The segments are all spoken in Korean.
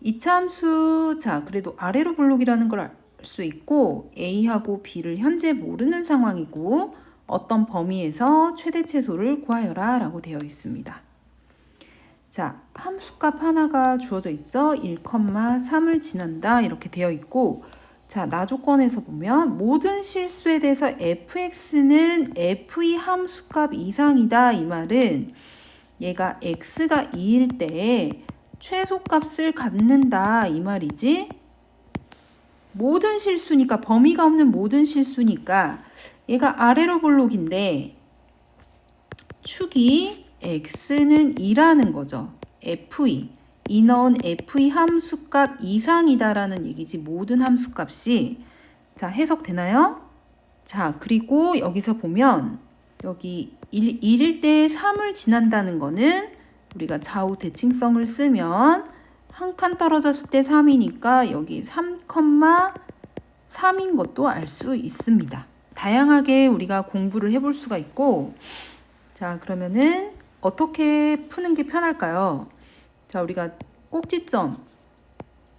이차함수, 자, 그래도 아래로 볼록이라는 걸 알 수 있고 A하고 B를 현재 모르는 상황이고 어떤 범위에서 최대 최소를 구하여라 라고 되어 있습니다. 자, 함수값 하나가 주어져 있죠. 1,3을 지난다 이렇게 되어 있고, 자, 나 조건에서 보면 모든 실수에 대해서 fx는 f의 함수값 이상이다 이 말은 얘가 x가 2일 때 최소값을 갖는다 이 말이지. 모든 실수니까, 범위가 없는 모든 실수니까 얘가 아래로 볼록인데 축이 x는 2라는 거죠. f2 이 넣은 f의 함수값 이상이다라는 얘기지. 모든 함수값이. 자, 해석되나요? 자, 그리고 여기서 보면 여기 1일 때 3을 지난다는 거는 우리가 좌우 대칭성을 쓰면 한 칸 떨어졌을 때 3이니까 여기 3,3인 것도 알 수 있습니다. 다양하게 우리가 공부를 해볼 수가 있고, 자, 그러면은 어떻게 푸는 게 편할까요? 자, 우리가 꼭지점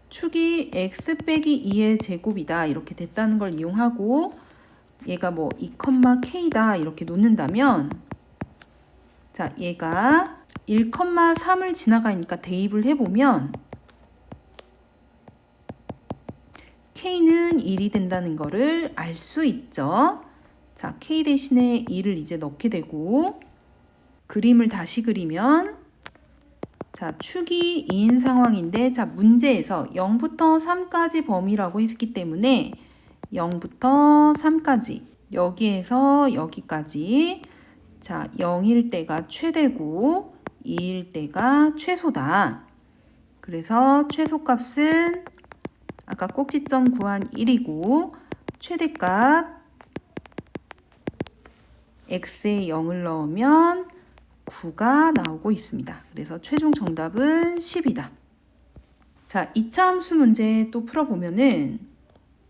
축이 x 빼기 2의 제곱이다 이렇게 됐다는 걸 이용하고 얘가 뭐 2,k다 이렇게 놓는다면, 자, 얘가 1,3을 지나가니까 대입을 해보면 k는 1이 된다는 거를 알 수 있죠. 자, k 대신에 2를 이제 넣게 되고, 그림을 다시 그리면, 자, 축이 2인 상황인데, 자, 문제에서 0부터 3까지 범위라고 했기 때문에 0부터 3까지, 여기에서 여기까지, 자, 0일 때가 최대고 2일 때가 최소다. 그래서 최소값은 아까 꼭지점 구한 1이고 최대값 x에 0을 넣으면 9가 나오고 있습니다. 그래서 최종 정답은 10이다. 자, 2차 함수 문제 또 풀어보면은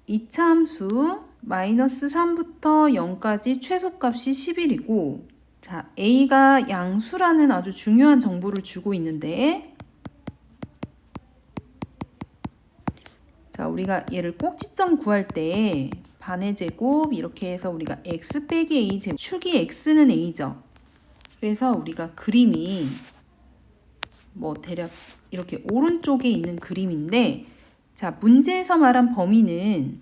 2차 함수 마이너스 3부터 0까지 최소값이 11이고, 자, A가 양수라는 아주 중요한 정보를 주고 있는데, 자, 우리가 얘를 꼭지점 구할 때 반의 제곱 이렇게 해서 우리가 x 빼기 a 제곱, 축이 x는 a죠. 그래서 우리가 그림이 뭐 대략 이렇게 오른쪽에 있는 그림인데, 자, 문제에서 말한 범위는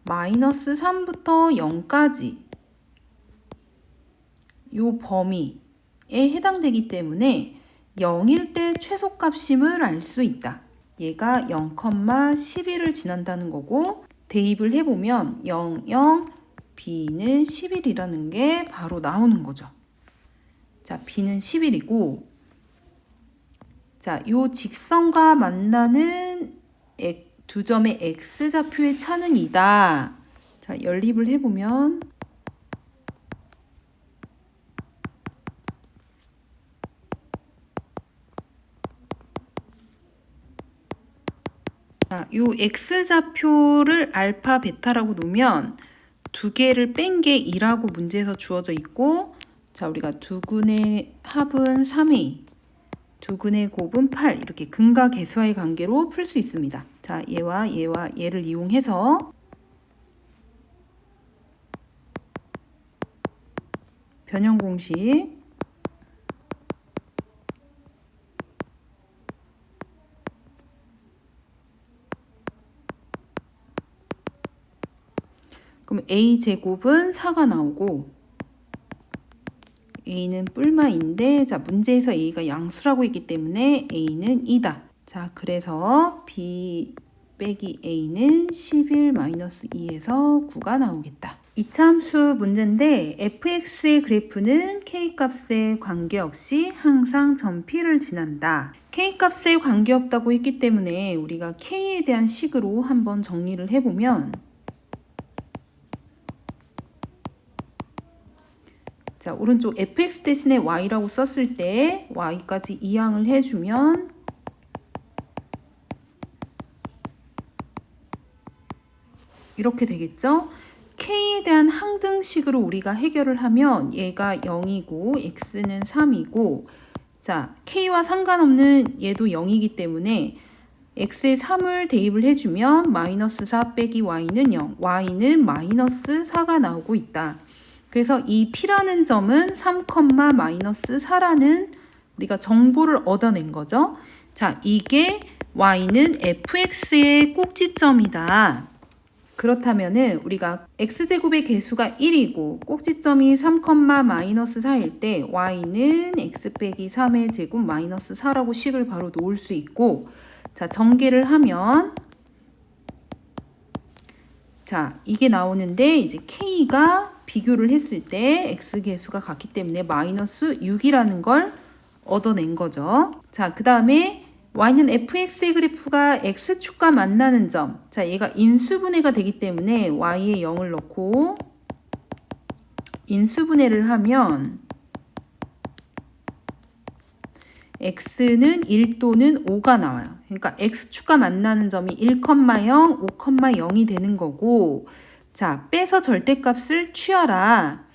마이너스 3부터 0까지 요 범위에 해당되기 때문에 0일 때 최소값임을 알 수 있다. 얘가 0,11을 지난다는 거고, 대입을 해보면 0, 0, b는 11이라는 게 바로 나오는 거죠. 자, b는 11이고, 자, 요 직선과 만나는 두 점의 x좌표의 차는 2다. 자, 연립을 해보면 자, 요 x좌표를 알파, 베타라고 놓으면 두 개를 뺀 게 2라고 문제에서 주어져 있고, 자, 우리가 두근의 합은 3a, 두근의 곱은 8 이렇게 근과 계수와의 관계로 풀 수 있습니다. 자, 얘와 얘와 얘를 이용해서 변형 공식 그럼 a제곱은 4가 나오고, a는 뿔마인데, 자, 문제에서 a가 양수라고 했기 때문에 a는 2다. 자, 그래서 b 빼기 a는 11-2에서 9가 나오겠다. 2차 함수 문제인데 fx의 그래프는 k값에 관계없이 항상 점P를 지난다. k값에 관계없다고 했기 때문에 우리가 k에 대한 식으로 한번 정리를 해보면, 자, 오른쪽 fx 대신에 y라고 썼을 때 y까지 이항을 해주면 이렇게 되겠죠? k에 대한 항등식으로 우리가 해결을 하면 얘가 0이고 x는 3이고, 자, k와 상관없는 얘도 0이기 때문에 x에 3을 대입을 해주면 마이너스 4 빼기 y는 0, y는 마이너스 4가 나오고 있다. 그래서 이 p라는 점은 3, 마이너스 4라는 우리가 정보를 얻어낸 거죠. 자, 이게 y는 fx의 꼭지점이다. 그렇다면은 우리가 x제곱의 개수가 1이고 꼭지점이 3, 마이너스 4일 때 y는 x 빼기 3의 제곱 마이너스 4라고 식을 바로 놓을 수 있고, 자, 전개를 하면 자, 이게 나오는데 이제 k가 비교를 했을 때 x 개수가 같기 때문에 마이너스 6이라는 걸 얻어낸 거죠. 자, 그 다음에 y는 fx의 그래프가 x축과 만나는 점. 자, 얘가 인수분해가 되기 때문에 y에 0을 넣고 인수분해를 하면 x는 1 또는 5가 나와요. 그러니까 x축과 만나는 점이 1, 0, 5,0이 되는 거고, 자, 빼서 절대값을 취하라.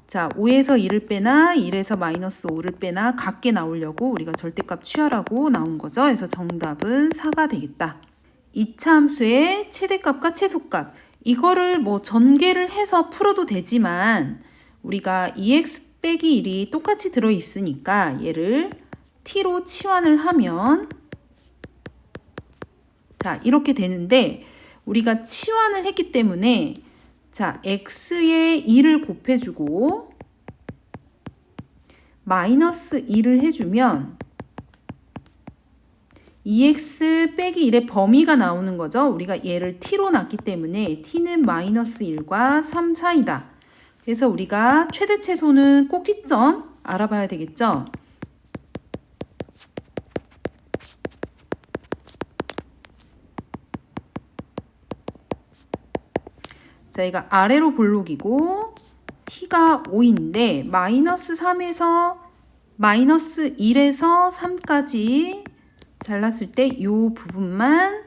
자, 5에서 1을 빼나 1에서 마이너스 5를 빼나 같게 나오려고 우리가 절대값 취하라고 나온 거죠. 그래서 정답은 4가 되겠다. 2차 함수의 최대값과 최소값. 이거를 뭐 전개를 해서 풀어도 되지만 우리가 2x 빼기 1이 똑같이 들어있으니까 얘를 t로 치환을 하면 자, 이렇게 되는데 우리가 치환을 했기 때문에 자, x에 2를 곱해주고 마이너스 2를 해주면 2x 빼기 1의 범위가 나오는 거죠. 우리가 얘를 t로 놨기 때문에 t는 마이너스 1과 3 사이다. 그래서 우리가 최대 최소는 꼭지점 알아봐야 되겠죠. 자, 얘가 아래로 볼록이고 t가 5인데 마이너스 3에서 마이너스 1에서 3까지 잘랐을 때 이 부분만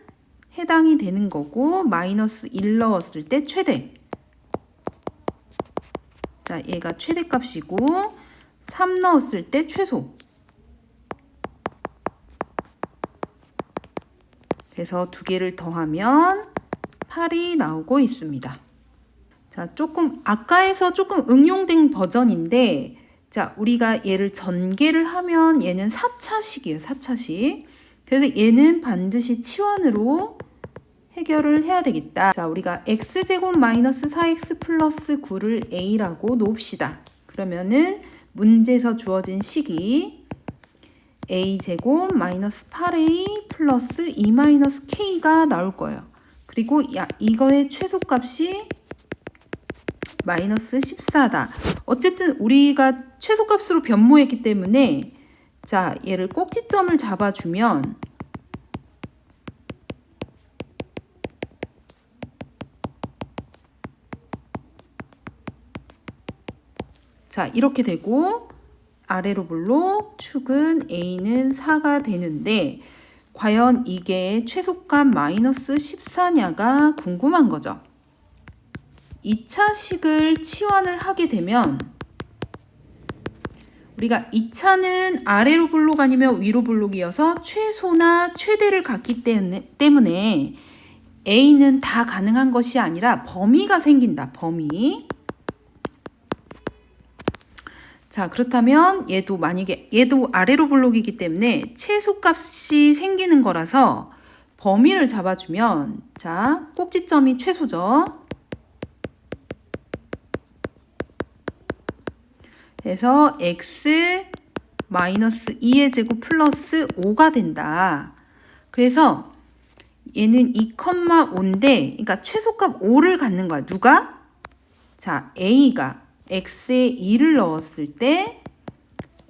해당이 되는 거고 마이너스 1 넣었을 때 최대. 자, 얘가 최대값이고 3 넣었을 때 최소. 그래서 두 개를 더하면 8이 나오고 있습니다. 자, 조금 아까에서 조금 응용된 버전인데 자, 우리가 얘를 전개를 하면 얘는 4차식이에요. 4차식. 그래서 얘는 반드시 치환으로 해결을 해야 되겠다. 자, 우리가 x제곱 마이너스 4x 플러스 9를 a라고 놓읍시다. 그러면은 문제에서 주어진 식이 a제곱 마이너스 8a 플러스 2 마이너스 k가 나올 거예요. 그리고 이거의 최소값이 마이너스 14다. 어쨌든 우리가 최소값으로 변모했기 때문에 자, 얘를 꼭지점을 잡아주면 자, 이렇게 되고 아래로 볼록 축은 a는 4가 되는데 과연 이게 최소값 마이너스 14냐가 궁금한 거죠. 2차 식을 치환을 하게 되면 우리가 2차는 아래로 볼록 아니면 위로 볼록이어서 최소나 최대를 갖기 때문에 A는 다 가능한 것이 아니라 범위가 생긴다. 범위. 자, 그렇다면 만약에 얘도 아래로 볼록이기 때문에 최소값이 생기는 거라서 범위를 잡아주면 자, 꼭지점이 최소죠. 그래서 x 마이너스 2의 제곱 플러스 5가 된다. 그래서 얘는 2,5인데 그러니까 최소값 5를 갖는 거야. 누가? 자, a가 x에 2를 넣었을 때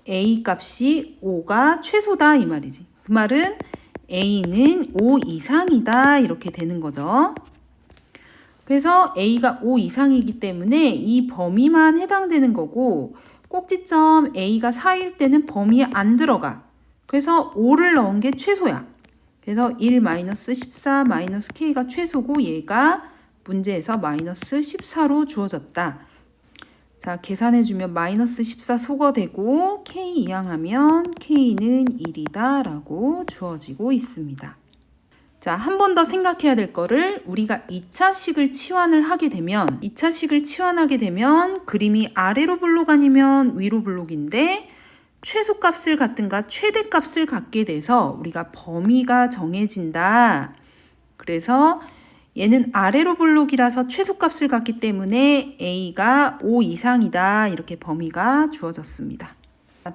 a 값이 5가 최소다 이 말이지. 그 말은 a는 5 이상이다 이렇게 되는 거죠. 그래서 a가 5 이상이기 때문에 이 범위만 해당되는 거고 꼭지점 a가 4일 때는 범위에 안 들어가. 그래서 5를 넣은 게 최소야. 그래서 1 마이너스 14 마이너스 k가 최소고 얘가 문제에서 마이너스 14로 주어졌다. 자, 계산해주면 마이너스 14 소거되고 k 이항하면 k는 1이다 라고 주어지고 있습니다. 자, 한 번 더 생각해야 될 거를 우리가 2차식을 치환을 하게 되면 2차식을 치환하게 되면 그림이 아래로 블록 아니면 위로 블록인데 최소값을 갖든가 최대값을 갖게 돼서 우리가 범위가 정해진다. 그래서 얘는 아래로 블록이라서 최소값을 갖기 때문에 A가 5 이상이다. 이렇게 범위가 주어졌습니다.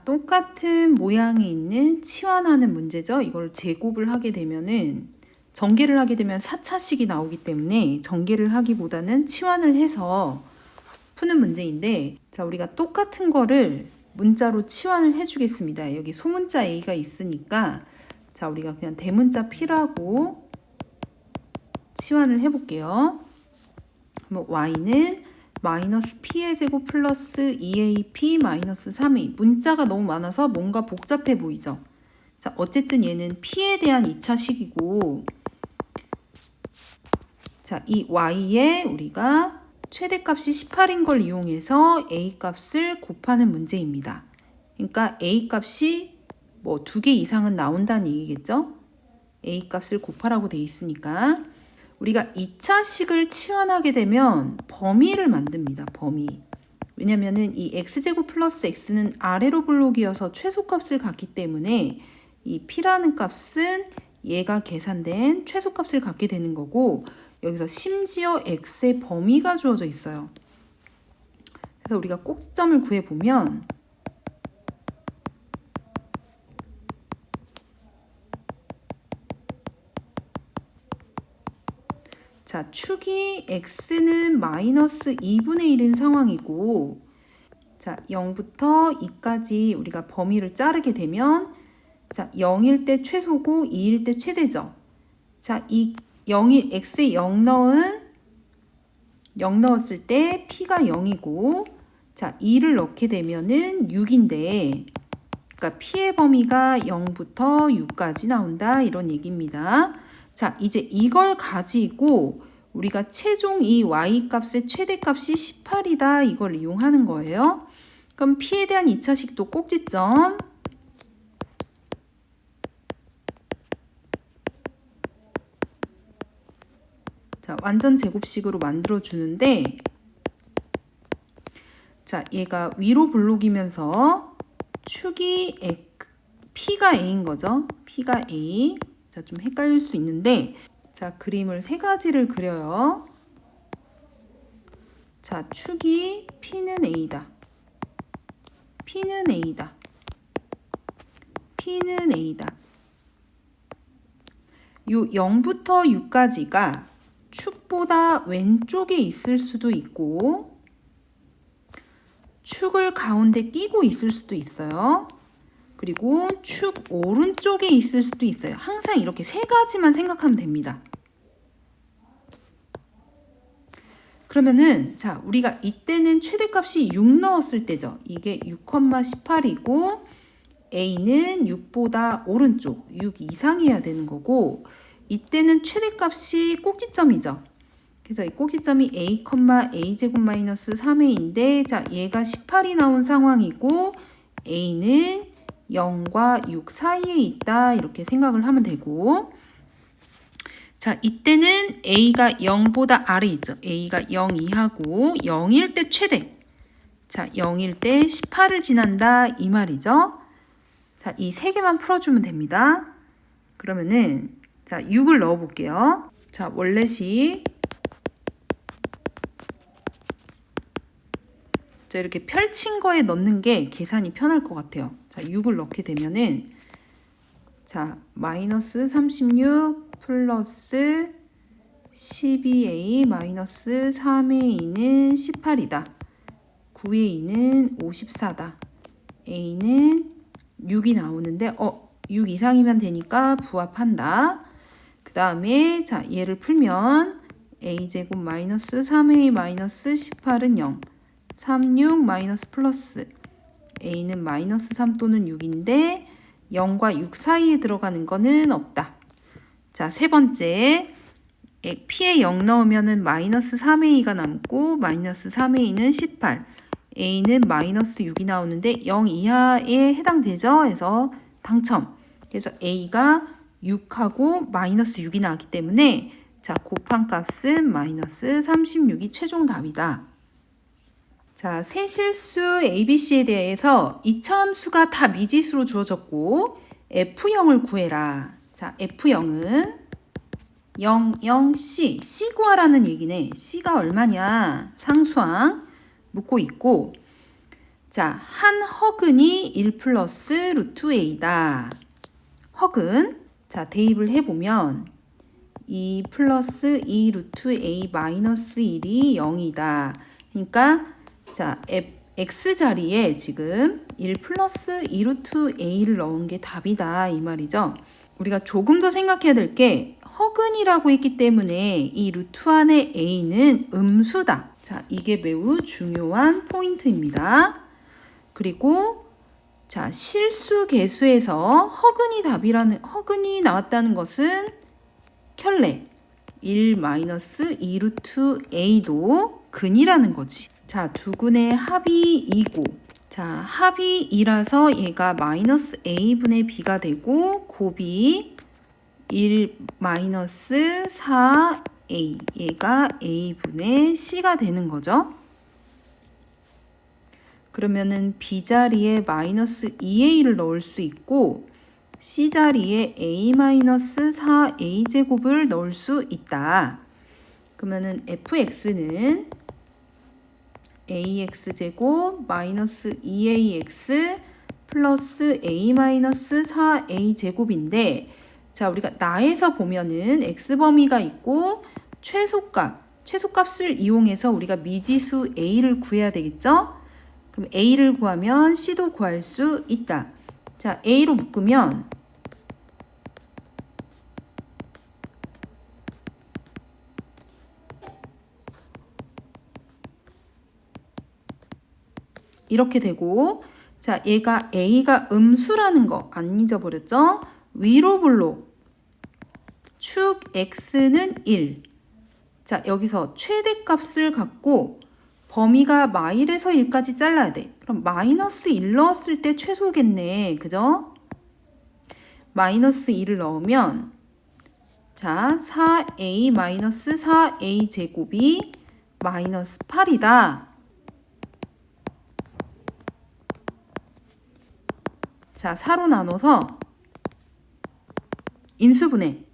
똑같은 모양이 있는 치환하는 문제죠. 이걸 제곱을 하게 되면은 전개를 하게 되면 4차식이 나오기 때문에 전개를 하기보다는 치환을 해서 푸는 문제인데, 자, 우리가 똑같은 거를 문자로 치환을 해주겠습니다. 여기 소문자 A가 있으니까 자, 우리가 그냥 대문자 P라고 치환을 해볼게요. 그럼 Y는 마이너스 P의 제곱 플러스 2AP 마이너스 3A. 문자가 너무 많아서 뭔가 복잡해 보이죠. 자, 어쨌든 얘는 P에 대한 2차식이고, 자, 이 Y에 우리가 최대값이 18인 걸 이용해서 A 값을 곱하는 문제입니다. 그러니까 A 값이 뭐 2개 이상은 나온다는 얘기겠죠? A 값을 곱하라고 돼 있으니까 우리가 2차식을 치환하게 되면 범위를 만듭니다. 범위. 왜냐면은 이 x제곱 플러스 x는 아래로 블록이어서 최소값을 갖기 때문에 이 p라는 값은 얘가 계산된 최소값을 갖게 되는 거고, 여기서 심지어 x의 범위가 주어져 있어요. 그래서 우리가 꼭지점을 구해보면 자, 축이 x는 마이너스 2분의 1인 상황이고, 자, 0부터 2까지 우리가 범위를 자르게 되면 자, 0일 때 최소고 2일 때 최대죠. 자, 이 0일 x에 0 넣었을 때 p가 0이고, 자, 2를 넣게 되면은 6인데, 그러니까 p의 범위가 0부터 6까지 나온다, 이런 얘기입니다. 자, 이제 이걸 가지고 우리가 최종 이 y 값의 최대값이 18이다, 이걸 이용하는 거예요. 그럼 p에 대한 2차식도 꼭지점. 자, 완전 제곱식으로 만들어 주는데, 자, 얘가 위로 블록이면서 축이 P가 A인 거죠. P가 A. 자, 좀 헷갈릴 수 있는데, 자, 그림을 세 가지를 그려요. 자, 축이 P는 A다. P는 A다. P는 A다. 요 0부터 6까지가 축보다 왼쪽에 있을 수도 있고, 축을 가운데 끼고 있을 수도 있어요. 그리고 축 오른쪽에 있을 수도 있어요. 항상 이렇게 세 가지만 생각하면 됩니다. 그러면은 자, 우리가 이때는 최대값이 6 넣었을 때죠. 이게 6,18이고 A는 6보다 오른쪽 6 이상이어야 되는 거고, 이때는 최대값이 꼭지점이죠. 그래서 이 꼭지점이 A, A제곱 마이너스 3A인데, 자, 얘가 18이 나온 상황이고 A는 0과 6 사이에 있다, 이렇게 생각을 하면 되고, 자, 이때는 A가 0보다 아래 있죠. A가 0 이하고 0일 때 최대. 자, 0일 때 18을 지난다, 이 말이죠. 자, 이 세 개만 풀어주면 됩니다. 그러면은 자, 6을 넣어 볼게요. 자, 원래식. 자, 이렇게 펼친 거에 넣는 게 계산이 편할 것 같아요. 자, 6을 넣게 되면은 자, 마이너스 36 플러스 12A 마이너스 3A는 18이다. 9A는 54다. A는 6이 나오는데 6 이상이면 되니까 부합한다. 그 다음에 자, 얘를 풀면 A제곱 마이너스 3A 마이너스 18은 0. 36 마이너스 플러스 A는 마이너스 3 또는 6인데 0과 6 사이에 들어가는 거는 없다. 자, 세 번째, P에 0 넣으면은 마이너스 3A가 남고 마이너스 3A는 18, A는 마이너스 6이 나오는데 0 이하에 해당되죠. 해서 당첨. 그래서 A가 6하고 마이너스 6이 나왔기 때문에 자, 곱한 값은 마이너스 36이 최종 답이다. 자, 세 실수 ABC에 대해서 이차함수가 다 미지수로 주어졌고 F0을 구해라. 자, F0은 0, 0, C. C 구하라는 얘기네. C가 얼마냐? 상수항 묻고 있고 자, 한 허근이 1 플러스 루트 A다. 허근 자, 대입을 해보면 2 플러스 2 루트 A 마이너스 1이 0이다. 그러니까 자, X자리에 지금 1 플러스 2 루트 A를 넣은 게 답이다. 이 말이죠. 우리가 조금 더 생각해야 될 게 허근이라고 했기 때문에 이 루트 안에 A는 음수다. 자, 이게 매우 중요한 포인트입니다. 그리고 자, 실수 계수에서 허근이 나왔다는 것은 켤레 1 마이너스 2 루트 A도 근이라는 거지. 자, 두 근의 합이 2고 자, 합이 2라서 얘가 마이너스 A분의 B가 되고 곱이 1 마이너스 4A 얘가 A분의 C가 되는 거죠. 그러면은 B자리에 마이너스 2A를 넣을 수 있고 C자리에 A-4A 제곱을 넣을 수 있다. 그러면은 fx는 ax 제곱 마이너스 2ax 플러스 A-4A 제곱인데 자, 우리가 나에서 보면은 x범위가 있고 최소값을 이용해서 우리가 미지수 a를 구해야 되겠죠? 그럼 a를 구하면 c도 구할 수 있다. 자, a로 묶으면 이렇게 되고 자, 얘가 a가 음수라는 거 안 잊어버렸죠? 위로 볼록 축 x는 1. 자, 여기서 최대값을 갖고 범위가 마일에서 1까지 잘라야 돼. 그럼 마이너스 1 넣었을 때 최소겠네. 그죠? 마이너스 1을 넣으면 자, 4a 마이너스 4a 제곱이 마이너스 8이다. 자, 4로 나눠서 인수분해.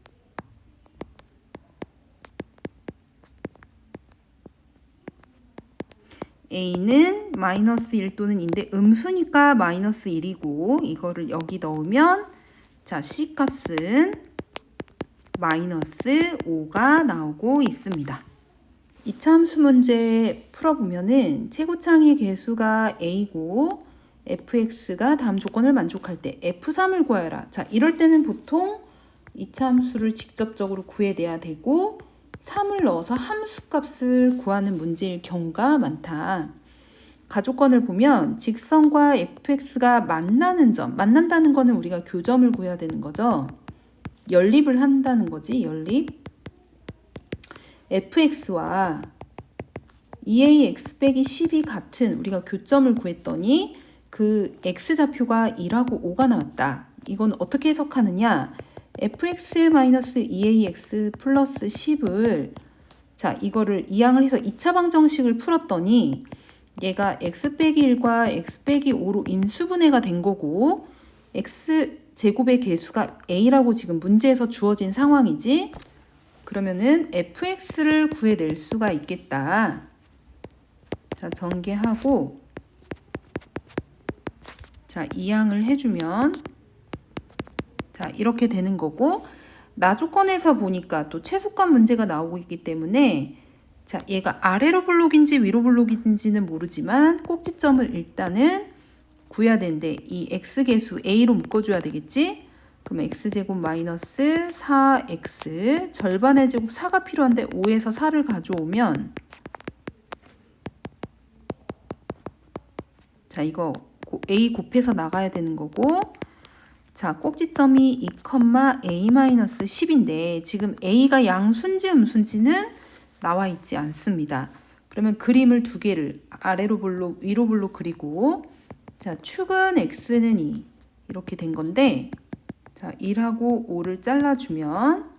a는 마이너스 1 또는 인데 음수니까 마이너스 1이고 이거를 여기 넣으면 자, c 값은 마이너스 5가 나오고 있습니다. 이차함수 문제 풀어보면은 최고창의 개수가 a고 fx가 다음 조건을 만족할 때 f3을 구하여라. 자, 이럴 때는 보통 이차함수를 직접적으로 구해내야 되고 3을 넣어서 함수값을 구하는 문제일 경우가 많다. 가조건을 보면 직선과 fx가 만난다는 거는 우리가 교점을 구해야 되는 거죠. 연립을 한다는 거지, 연립. fx와 2ax 빼기 10이 같은 우리가 교점을 구했더니 그 x좌표가 2하고 5가 나왔다. 이건 어떻게 해석하느냐? fx-2ax 플러스 10을 자, 이거를 이항을 해서 2차 방정식을 풀었더니 얘가 x 빼기 1과 x 빼기 5로 인수분해가 된 거고 x 제곱의 개수가 a라고 지금 문제에서 주어진 상황이지. 그러면은 fx를 구해낼 수가 있겠다. 자, 전개하고 자, 이항을 해주면 자, 이렇게 되는 거고 나 조건에서 보니까 또 최소값 문제가 나오고 있기 때문에 자, 얘가 아래로 블록인지 위로 블록인지는 모르지만 꼭지점을 일단은 구해야 되는데 이 x계수 a로 묶어줘야 되겠지? 그럼 x제곱 마이너스 4x 절반의 제곱 4가 필요한데 5에서 4를 가져오면 자, 이거 a 곱해서 나가야 되는 거고 자, 꼭지점이 2,a-10인데 지금 a가 양수인지 음수인지는 나와 있지 않습니다. 그러면 그림을 두 개를 아래로 볼록 위로 볼록 그리고 자, 축은 x는 2 이렇게 된 건데 자, 1하고 5를 잘라주면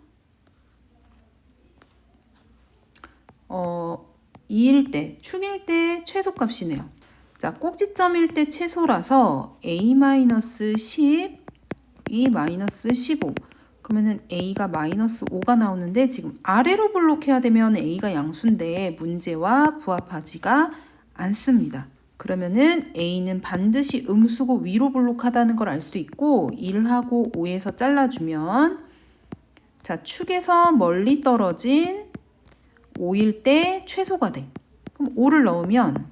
2일 때, 축일 때 최소값이네요. 자, 꼭지점일 때 최소라서 A-10, E-15. 그러면은 A가 -5가 나오는데 지금 아래로 블록해야 되면 A가 양수인데 문제와 부합하지가 않습니다. 그러면은 A는 반드시 음수고 위로 블록하다는 걸 알 수 있고 1하고 5에서 잘라주면 자, 축에서 멀리 떨어진 5일 때 최소가 돼. 그럼 5를 넣으면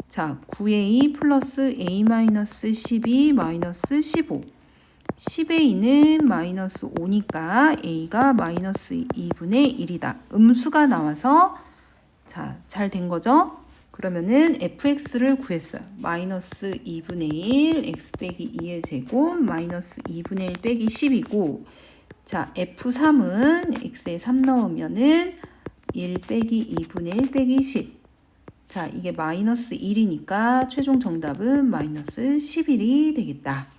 자, 9A 플러스 A-12 마이너스 15. 10의 2는 -5니까 A가 -2분의 1이다. 음수가 나와서 자, 잘 된 거죠? 그러면은 fx를 구했어요. -2분의 1 x 빼기 2의 제곱 -2분의 1 빼기 10이고 자, f3은 x에 3 넣으면은 1 빼기 2분의 1 빼기 10. 자, 이게 -1이니까 최종 정답은 -11이 되겠다.